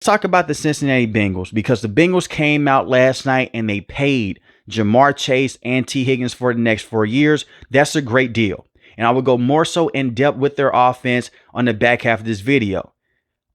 talk about the Cincinnati Bengals, because the Bengals came out last night and they paid Jamar Chase and T. Higgins for the next 4 years. That's a great deal. And I will go more so in depth with their offense on the back half of this video.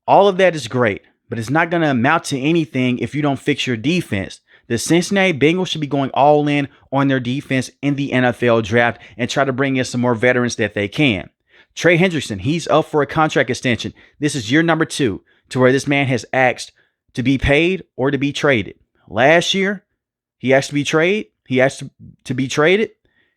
All of that is great, but it's not going to amount to anything if you don't fix your defense. The Cincinnati Bengals should be going all in on their defense in the NFL draft and try to bring in some more veterans that they can. Trey Hendrickson, he's up for a contract extension. This is year number 2 to where this man has asked to be paid or to be traded. Last year, he asked to be traded. He asked to be traded.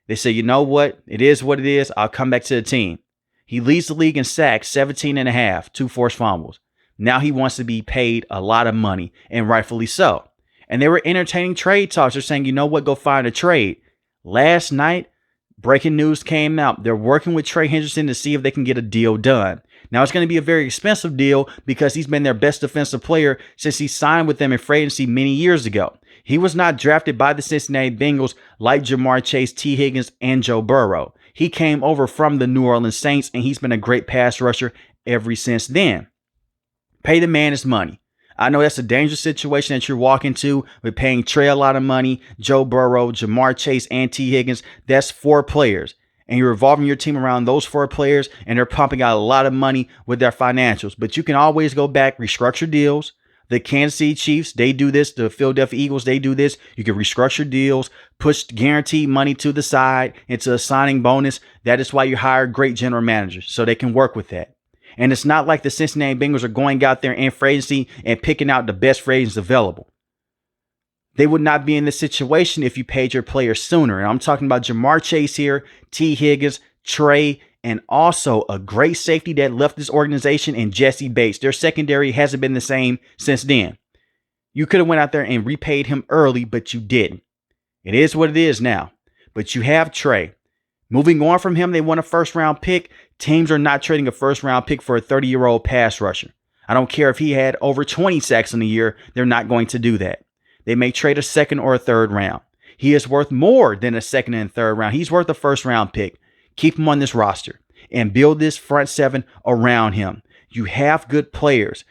They said, you know what? It is what it is. I'll come back to the team. He leads the league in sacks, 17 and a half, 2 forced fumbles. Now he wants to be paid a lot of money, and rightfully so. And they were entertaining trade talks. They're saying, you know what? Go find a trade. Last night, breaking news came out. They're working with Trey Hendrickson to see if they can get a deal done. Now, it's going to be a very expensive deal because he's been their best defensive player since he signed with them in free agency many years ago. He was not drafted by the Cincinnati Bengals like Jamar Chase, T. Higgins, and Joe Burrow. He came over from the New Orleans Saints, and he's been a great pass rusher ever since then. Pay the man his money. I know that's a dangerous situation that you're walking to with paying Trey a lot of money, Joe Burrow, Jamar Chase, and T. Higgins. That's 4 players. And you're revolving your team around those 4 players, and they're pumping out a lot of money with their financials. But you can always go back, restructure deals. The Kansas City Chiefs, they do this. The Philadelphia Eagles, they do this. You can restructure deals, push guaranteed money to the side into a signing bonus. That is why you hire great general managers, so they can work with that. And it's not like the Cincinnati Bengals are going out there in free agency and picking out the best free agents available. They would not be in this situation if you paid your players sooner. And I'm talking about Jamar Chase here, T. Higgins, Trey, and also a great safety that left this organization in Jesse Bates. Their secondary hasn't been the same since then. You could have went out there and repaid him early, but you didn't. It is what it is now. But you have Trey. Moving on from him, they want a first-round pick. Teams are not trading a first-round pick for a 30-year-old pass rusher. I don't care if he had over 20 sacks in a year. They're not going to do that. They may trade a second or a third round. He is worth more than a second and third round. He's worth a first-round pick. Keep him on this roster and build this front 7 around him. You have good players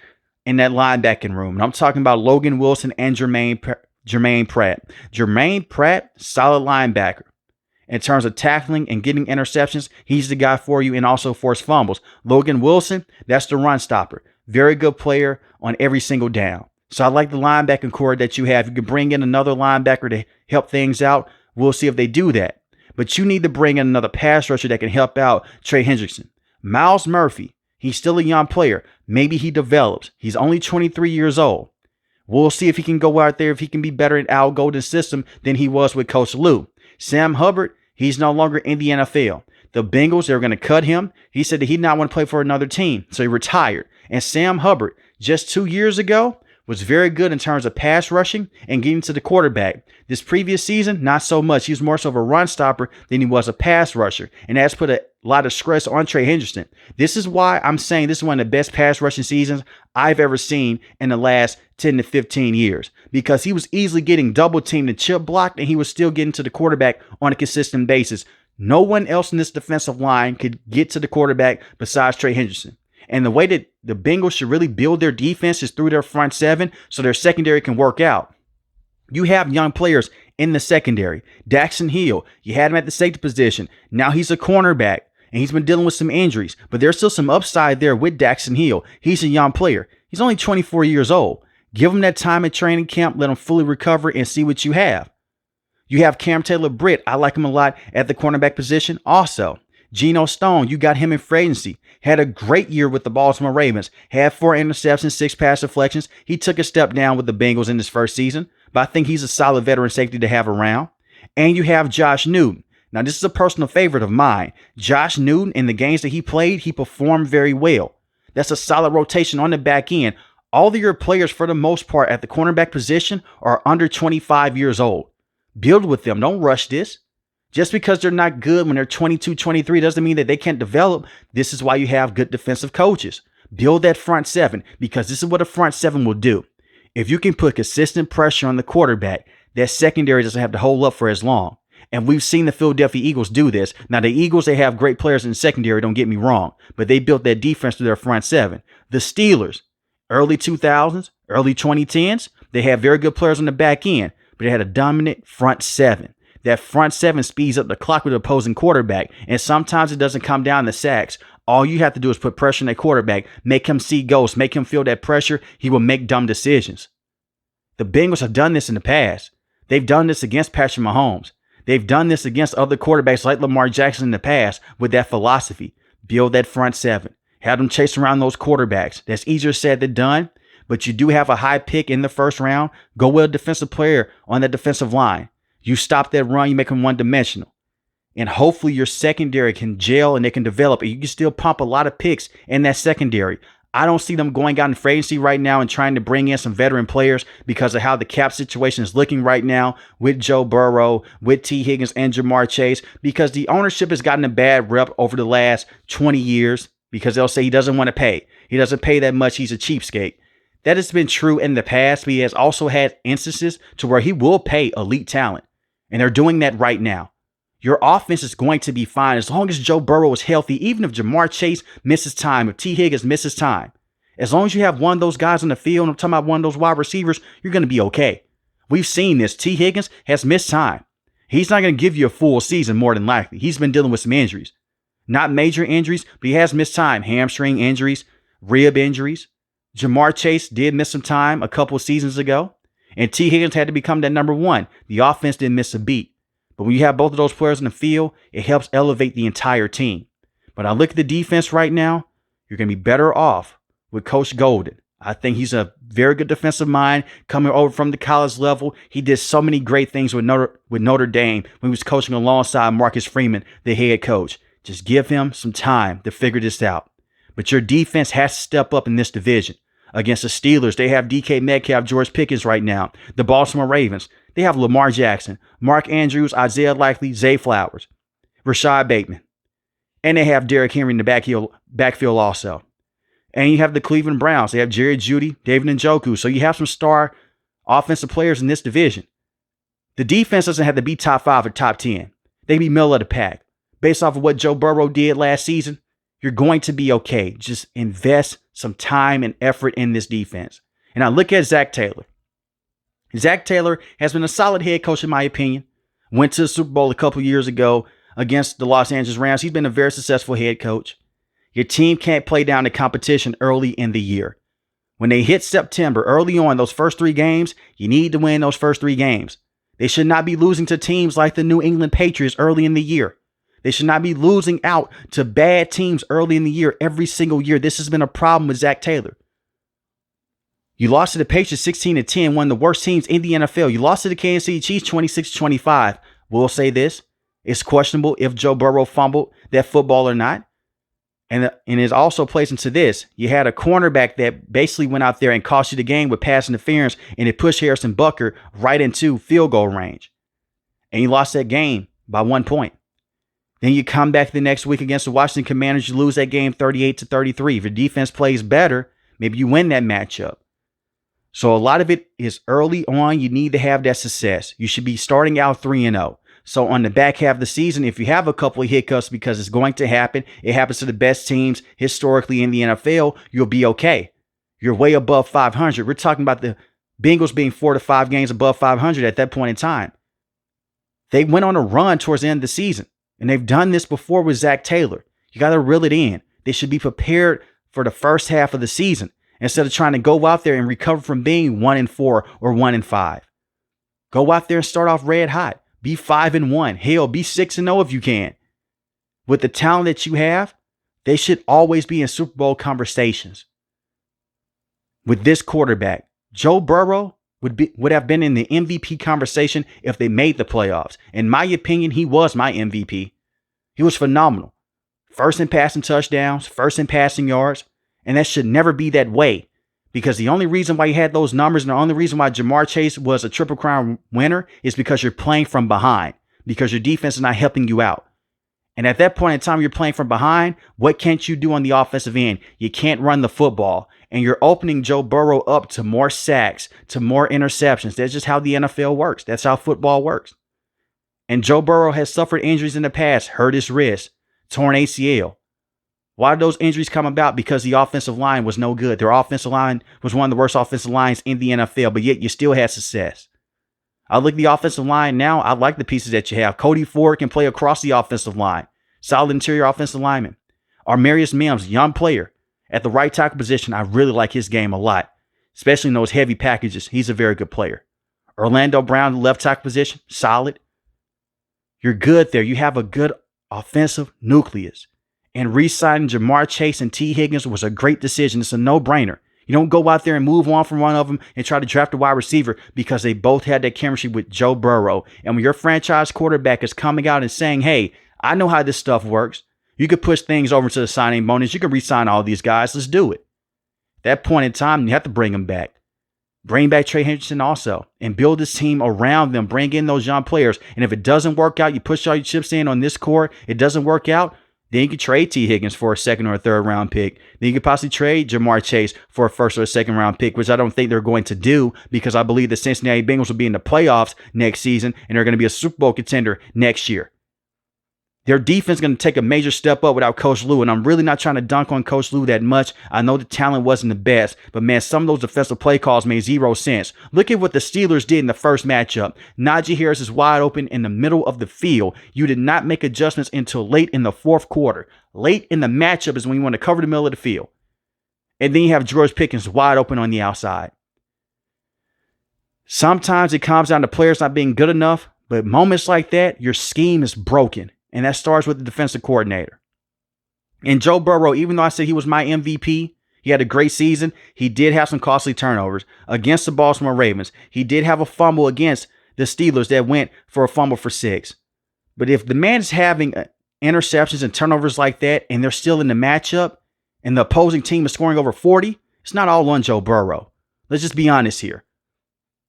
in that linebacking room. And I'm talking about Logan Wilson and Jermaine Pratt. Jermaine Pratt, solid linebacker. In terms of tackling and getting interceptions, he's the guy for you, and also forced fumbles. Logan Wilson, that's the run stopper. Very good player on every single down. So I like the linebacking core that you have. You can bring in another linebacker to help things out. We'll see if they do that. But you need to bring in another pass rusher that can help out Trey Hendrickson. Myles Murphy, he's still a young player. Maybe he develops. He's only 23 years old. We'll see if he can go out there, if he can be better in Al Golden's system than he was with Coach Lou. Sam Hubbard, he's no longer in the NFL. The Bengals, they're going to cut him. He said that he did not want to play for another team, so he retired. And Sam Hubbard, just 2 years ago, was very good in terms of pass rushing and getting to the quarterback. This previous season, not so much. He was more so of a run stopper than he was a pass rusher. And that's put a lot of stress on Trey Hendrickson. This is why I'm saying this is one of the best pass rushing seasons I've ever seen in the last 10 to 15 years. Because he was easily getting double teamed and chip blocked, and he was still getting to the quarterback on a consistent basis. No one else in this defensive line could get to the quarterback besides Trey Hendrickson. And the way that the Bengals should really build their defense is through their front 7 so their secondary can work out. You have young players in the secondary. Daxton Hill, you had him at the safety position. Now he's a cornerback, and he's been dealing with some injuries. But there's still some upside there with Daxton Hill. He's a young player. He's only 24 years old. Give him that time at training camp. Let him fully recover and see what you have. You have Cam Taylor-Britt. I like him a lot at the cornerback position also. Geno Stone, you got him in free agency. Had a great year with the Baltimore Ravens. Had 4 interceptions, 6 pass deflections. He took a step down with the Bengals in his first season, but I think he's a solid veteran safety to have around. And you have Josh Newton. Now, this is a personal favorite of mine. Josh Newton, in the games that he played, he performed very well. That's a solid rotation on the back end. All of your players, for the most part, at the cornerback position are under 25 years old. Build with them. Don't rush this. Just because they're not good when they're 22, 23 doesn't mean that they can't develop. This is why you have good defensive coaches. Build that front 7, because this is what a front 7 will do. If you can put consistent pressure on the quarterback, that secondary doesn't have to hold up for as long. And we've seen the Philadelphia Eagles do this. Now, the Eagles, they have great players in the secondary, don't get me wrong, but they built that defense through their front 7. The Steelers Early 2000s, early 2010s, they had very good players on the back end, but they had a dominant front seven. That front seven speeds up the clock with the opposing quarterback, and sometimes it doesn't come down to sacks. All you have to do is put pressure on that quarterback, make him see ghosts, make him feel that pressure. He will make dumb decisions. The Bengals have done this in the past. They've done this against Patrick Mahomes. They've done this against other quarterbacks like Lamar Jackson in the past with that philosophy. Build that front seven. Have them chase around those quarterbacks. That's easier said than done, but you do have a high pick in the first round. Go with a defensive player on that defensive line. You stop that run, you make them one-dimensional. And hopefully your secondary can gel and they can develop. And you can still pump a lot of picks in that secondary. I don't see them going out in free agency right now and trying to bring in some veteran players because of how the cap situation is looking right now with Joe Burrow, with T. Higgins and Jamar Chase, because the ownership has gotten a bad rep over the last 20 years because they'll say he doesn't want to pay. He doesn't pay that much. He's a cheapskate. That has been true in the past, but he has also had instances to where he will pay elite talent. And they're doing that right now. Your offense is going to be fine as long as Joe Burrow is healthy, even if Jamar Chase misses time, if T. Higgins misses time. As long as you have one of those guys on the field, I'm talking about one of those wide receivers, you're going to be okay. We've seen this. T. Higgins has missed time. He's not going to give you a full season more than likely. He's been dealing with some injuries. Not major injuries, but he has missed time. Hamstring injuries, rib injuries. Jamar Chase did miss some time a couple of seasons ago. And T. Higgins had to become that number one. The offense didn't miss a beat. But when you have both of those players in the field, it helps elevate the entire team. But I look at the defense right now, you're going to be better off with Coach Golden. I think he's a very good defensive mind coming over from the college level. He did so many great things with Notre Dame when he was coaching alongside Marcus Freeman, the head coach. Just give him some time to figure this out. But your defense has to step up in this division. Against the Steelers, they have DK Metcalf, George Pickens right now. The Baltimore Ravens, they have Lamar Jackson, Mark Andrews, Isaiah Likely, Zay Flowers, Rashad Bateman. And they have Derrick Henry in the backfield also. And you have the Cleveland Browns. They have Jerry Jeudy, David Njoku. So you have some star offensive players in this division. The defense doesn't have to be top 5 or top 10. They can be middle of the pack. Based off of what Joe Burrow did last season, you're going to be okay. Just invest some time and effort in this defense. And I look at Zach Taylor. Zach Taylor has been a solid head coach in my opinion. Went to the Super Bowl a couple years ago against the Los Angeles Rams. He's been a very successful head coach. Your team can't play down the competition early in the year. When they hit September, early on, those first 3 games, you need to win those first 3 games. They should not be losing to teams like the New England Patriots early in the year. They should not be losing out to bad teams early in the year every single year. This has been a problem with Zach Taylor. You lost to the Patriots 16-10, one of the worst teams in the NFL. You lost to the Kansas City Chiefs 26-25. We'll say this. It's questionable if Joe Burrow fumbled that football or not. And it also plays into this. You had a cornerback that basically went out there and cost you the game with pass interference, and it pushed Harrison Butker right into field goal range. And you lost that game by 1 point. Then you come back the next week against the Washington Commanders. You lose that game 38-33. If your defense plays better, maybe you win that matchup. So a lot of it is early on. You need to have that success. You should be starting out 3-0. So on the back half of the season, if you have a couple of hiccups, because it's going to happen, it happens to the best teams historically in the NFL, you'll be okay. You're way above 500. We're talking about the Bengals being 4 to 5 games above 500 at that point in time. They went on a run towards the end of the season. And they've done this before with Zach Taylor. You got to reel it in. They should be prepared for the first half of the season instead of trying to go out there and recover from being 1-4 or 1-5. Go out there and start off red hot. Be 5-1. Hell, be 6-0 if you can. With the talent that you have, they should always be in Super Bowl conversations. With this quarterback, Joe Burrow would have been in the MVP conversation if they made the playoffs. In my opinion, he was my MVP. He was phenomenal. First in passing touchdowns, first in passing yards, and that should never be that way. Because the only reason why you had those numbers and the only reason why Jamar Chase was a Triple Crown winner is because you're playing from behind, because your defense is not helping you out. And at that point in time, you're playing from behind. What can't you do on the offensive end? You can't run the football. And you're opening Joe Burrow up to more sacks, to more interceptions. That's just how the NFL works. That's how football works. And Joe Burrow has suffered injuries in the past, hurt his wrist, torn ACL. Why did those injuries come about? Because the offensive line was no good. Their offensive line was one of the worst offensive lines in the NFL, but yet you still had success. I look at the offensive line now. I like the pieces that you have. Cody Ford can play across the offensive line. Solid interior offensive lineman. Armarius Mims, young player. At the right tackle position, I really like his game a lot, especially in those heavy packages. He's a very good player. Orlando Brown, left tackle position, solid. You're good there. You have a good offensive nucleus. And re-signing Jamar Chase and T. Higgins was a great decision. It's a no-brainer. You don't go out there and move on from one of them and try to draft a wide receiver because they both had that chemistry with Joe Burrow. And when your franchise quarterback is coming out and saying, hey, I know how this stuff works. You could push things over to the signing bonus. You can re-sign all these guys. Let's do it. At that point in time, you have to bring them back. Bring back Trey Hendrickson also and build this team around them. Bring in those young players. And if it doesn't work out, you push all your chips in on this core. It doesn't work out. Then you could trade T. Higgins for a second or a third round pick. Then you could possibly trade Jamar Chase for a first or a second round pick, which I don't think they're going to do because I believe the Cincinnati Bengals will be in the playoffs next season and they're going to be a Super Bowl contender next year. Their defense is going to take a major step up without Coach Lou, and I'm really not trying to dunk on Coach Lou that much. I know the talent wasn't the best, but man, some of those defensive play calls made zero sense. Look at what the Steelers did in the first matchup. Najee Harris is wide open in the middle of the field. You did not make adjustments until late in the fourth quarter. Late in the matchup is when you want to cover the middle of the field. And then you have George Pickens wide open on the outside. Sometimes it comes down to players not being good enough, but moments like that, your scheme is broken. And that starts with the defensive coordinator. And Joe Burrow, even though I said he was my MVP, he had a great season. He did have some costly turnovers against the Baltimore Ravens. He did have a fumble against the Steelers that went for a fumble for 6. But if the man is having interceptions and turnovers like that, and they're still in the matchup, and the opposing team is scoring over 40, it's not all on Joe Burrow. Let's just be honest here.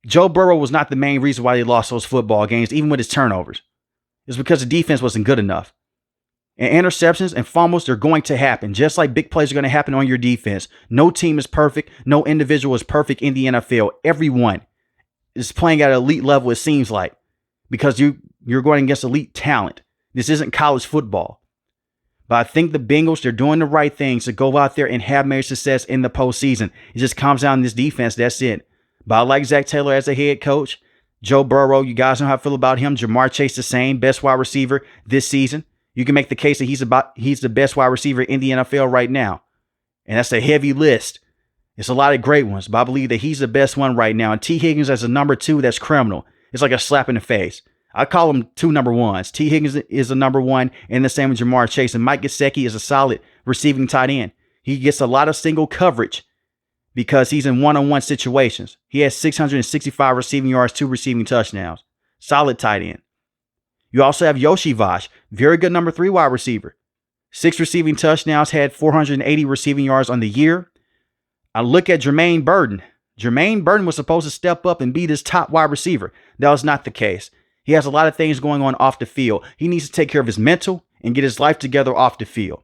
Joe Burrow was not the main reason why they lost those football games, even with his turnovers. It's because the defense wasn't good enough. And interceptions and fumbles, they're going to happen. Just like big plays are going to happen on your defense. No team is perfect. No individual is perfect in the NFL. Everyone is playing at an elite level, it seems like, because you're going against elite talent. This isn't college football. But I think the Bengals, they're doing the right things to go out there and have major success in the postseason. It just comes down to this defense. That's it. But I like Zach Taylor as a head coach. Joe Burrow, you guys know how I feel about him. Jamar Chase, the same, best wide receiver this season. You can make the case that he's the best wide receiver in the NFL right now. And that's a heavy list. It's a lot of great ones, but I believe that he's the best one right now. And T. Higgins as a number 2, that's criminal. It's like a slap in the face. I call him 2 number 1s. T. Higgins is a number 1, and the same with Jamar Chase. And Mike Gesicki is a solid receiving tight end. He gets a lot of single coverage because he's in one-on-one situations. He has 665 receiving yards, 2 receiving touchdowns. Solid tight end. You also have Yoshi Vash, very good number 3 wide receiver. 6 receiving touchdowns, had 480 receiving yards on the year. I look at Jermaine Burton. Jermaine Burton was supposed to step up and be this top wide receiver. That was not the case. He has a lot of things going on off the field. He needs to take care of his mental and get his life together off the field.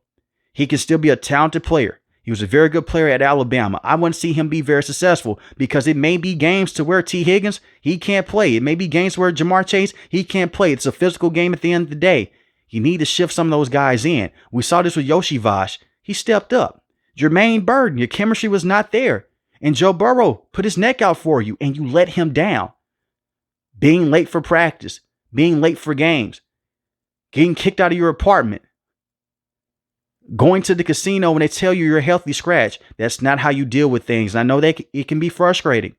He can still be a talented player. He was a very good player at Alabama. I want to see him be very successful because it may be games to where T. Higgins, he can't play. It may be games where Jamar Chase, he can't play. It's a physical game at the end of the day. You need to shift some of those guys in. We saw this with Yoshi Vash. He stepped up. Jermaine Burton, your chemistry was not there. And Joe Burrow put his neck out for you and you let him down. Being late for practice, being late for games, getting kicked out of your apartment, going to the casino when they tell you you're a healthy scratch. That's not how you deal with things. And I know that it can be frustrating.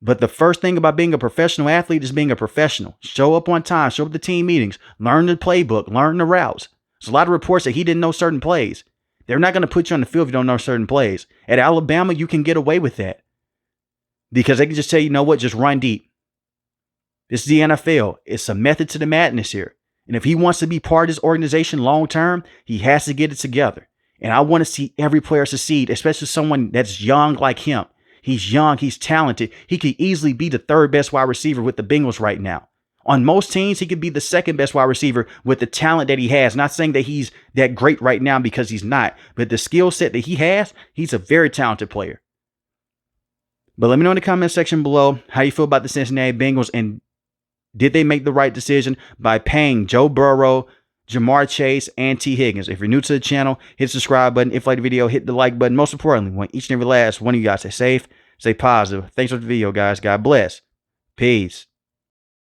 But the first thing about being a professional athlete is being a professional. Show up on time, show up at the team meetings, learn the playbook, learn the routes. There's a lot of reports that he didn't know certain plays. They're not going to put you on the field if you don't know certain plays. At Alabama, you can get away with that because they can just tell you, you know what, just run deep. This is the NFL. It's a method to the madness here. And if he wants to be part of this organization long term, he has to get it together. And I want to see every player succeed, especially someone that's young like him. He's young. He's talented. He could easily be the 3rd best wide receiver with the Bengals right now. On most teams, he could be the 2nd best wide receiver with the talent that he has. Not saying that he's that great right now because he's not. But the skill set that he has, he's a very talented player. But let me know in the comment section below how you feel about the Cincinnati Bengals and did they make the right decision by paying Joe Burrow, Jamar Chase, and T. Higgins. If you're new to the channel, hit the subscribe button. If you like the video, hit the like button. Most importantly, want each and every last one of you guys to stay safe, stay positive. Thanks for the video, guys. God bless. Peace.